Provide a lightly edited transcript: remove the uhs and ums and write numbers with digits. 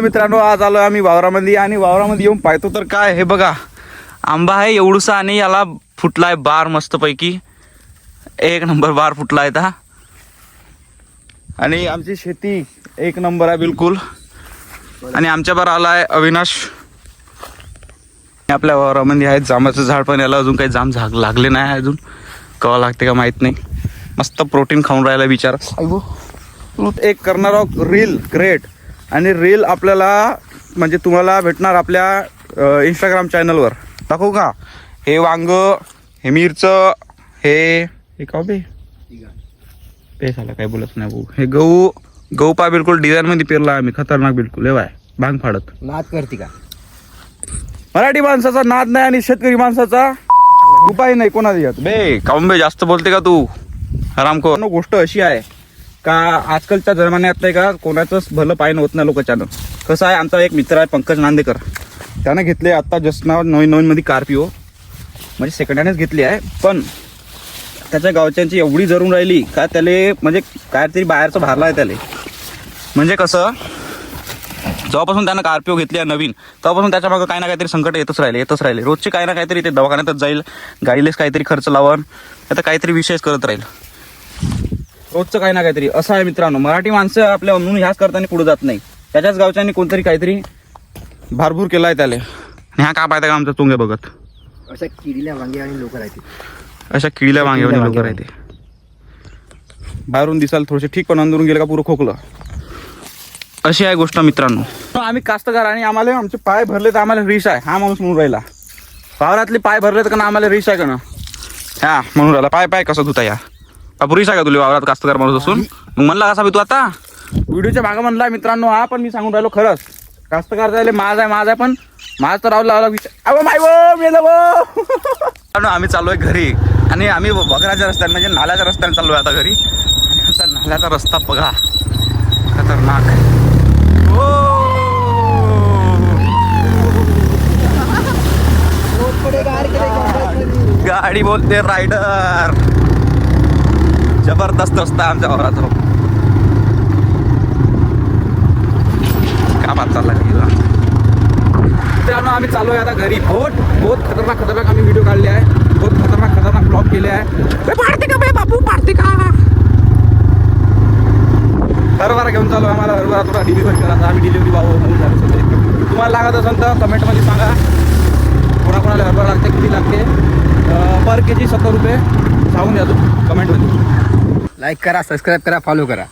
मित्रांनो, आज आलो आम्ही वावरामध्ये आणि वावरामध्ये येऊन पाहतो तर काय हे बघा, आंबा आहे एवढूसा आणि याला फुटलाय बार मस्त पैकी, एक नंबर बार फुटलाय था. आणि आमची शेती एक नंबर आहे बिलकुल. आणि आमच्यावर आलाय अविनाश. आपल्या वावरामध्ये आहे जांबाचं झाड, पण याला अजून काही जाम लागले नाही. अजून कवा लागते का माहित नाही. मस्त प्रोटीन खाऊन राहिला बिचारा. एक करणार आहोत रील ग्रेट, आणि रील आपल्याला म्हणजे तुम्हाला भेटणार आपल्या इंस्टाग्राम चॅनलवर. दाखवू का? हे वांग, हे मिरचं, हे का बे झालं काय बोलत नाही भाऊ. हे गहू पा बिलकुल डिझाईन मध्ये पेरला आम्ही, खतरनाक बिलकुल. हे बाय भांग फाडत नाद करते का? मराठी माणसाचा नाद नाही आणि शेतकरी माणसाचा उपाय नाही कोणाला येत. बे काऊन बे जास्त बोलते का तू हरामखोर. गोष्ट अशी आहे का आजकालच्या जमान्यात नाही का कोणाचंच भलं पायन होत नाही लोकांच्यानं. कसं आहे, आमचा एक मित्र आहे पंकज नांदेकर, त्यानं घेतले आता जस्ट नाव नवीन मध्ये कार्पिओ, म्हणजे सेकंड हँडच घेतली आहे. पण त्याच्या गावच्यांची एवढी जरून राहिली का त्याला म्हणजे काहीतरी बाहेरचं भारला आहे त्याला. म्हणजे कसं, जेव्हापासून त्यानं कार्पिओ घेतली आहे नवीन, तेव्हापासून त्याच्या मागं काही ना काहीतरी संकट येतच राहिले. रोजचे काही ना काहीतरी ते दवाखान्यातच जाईल, गाडीलेच काहीतरी खर्च लावून, आता काहीतरी विशेष करत राहील रोजचं काही ना काहीतरी. असं आहे मित्रांनो, मराठी माणसं आपल्या म्हणून ह्याच करताना पुढे जात नाही. त्याच्याच गावच्यानी कोणतरी काहीतरी भारभूर केलाय त्याला. आणि हा का पाहता का आमचा चुंगे बघत अशा किडीला वांगे आणि लोक राहते, अशा किडीला वांगे लोक राहते. बाहेरून दिसायला थोडेसे ठीक, पण अंदरून गेलं का पुरं खोकलं. अशी आहे गोष्ट मित्रांनो. आम्ही कास्तकार आणि आम्हाला आमचे पाय भरले तर आम्हाला रिस आहे. हा माणूस म्हणून राहिला पावरातले पाय भरले तर का ना आम्हाला रिस आहे का ना. हा म्हणून राहिला पाय कसं धुता या पुरीस आहे का तुला वावरात कास्तकार माणूस असून. मग म्हणला कसा बी तू आता व्हिडिओच्या मागं म्हणला मित्रांनो. हा पण मी सांगून राहिलो खरंच, कास्तकार जायला माझ आहे पण माझ तर राहू लावला विचार. अहो माय वो मेलं वो. आम्ही चाललोय घरी आणि आम्ही बगराच्या रस्त्याने म्हणजे नाल्याच्या रस्त्याने चाललोय आता घरी. आणि असा नाल्याचा रस्ता बघा खतरनाक. गाडी बोलते रायडर. जबरदस्त रस्ता आमच्या वावरात. का बात चालला गेला. त्यामुळे आम्ही चाललोय आता घरी. बहुत खतरनाक आम्ही व्हिडिओ काढले आहे. बहुत खतरनाक ब्लॉग केले आहे. पाडते का बे बापू, पाडते का? हरभरा घेऊन चालू आम्हाला. हरभरा थोडा डिलिव्हरी करायचा. आम्ही डिलिव्हरी भाऊ म्हणून झालो सध्या. तुम्हाला लागत असेल तर कमेंटमध्ये सांगा कोणाकोणाला हरभरा लागते, किती लागते. पर केजी 70 रुपये सांगून द्या तू कमेंटमध्ये. लाईक करा, सबस्क्राईब करा, फॉलो करा.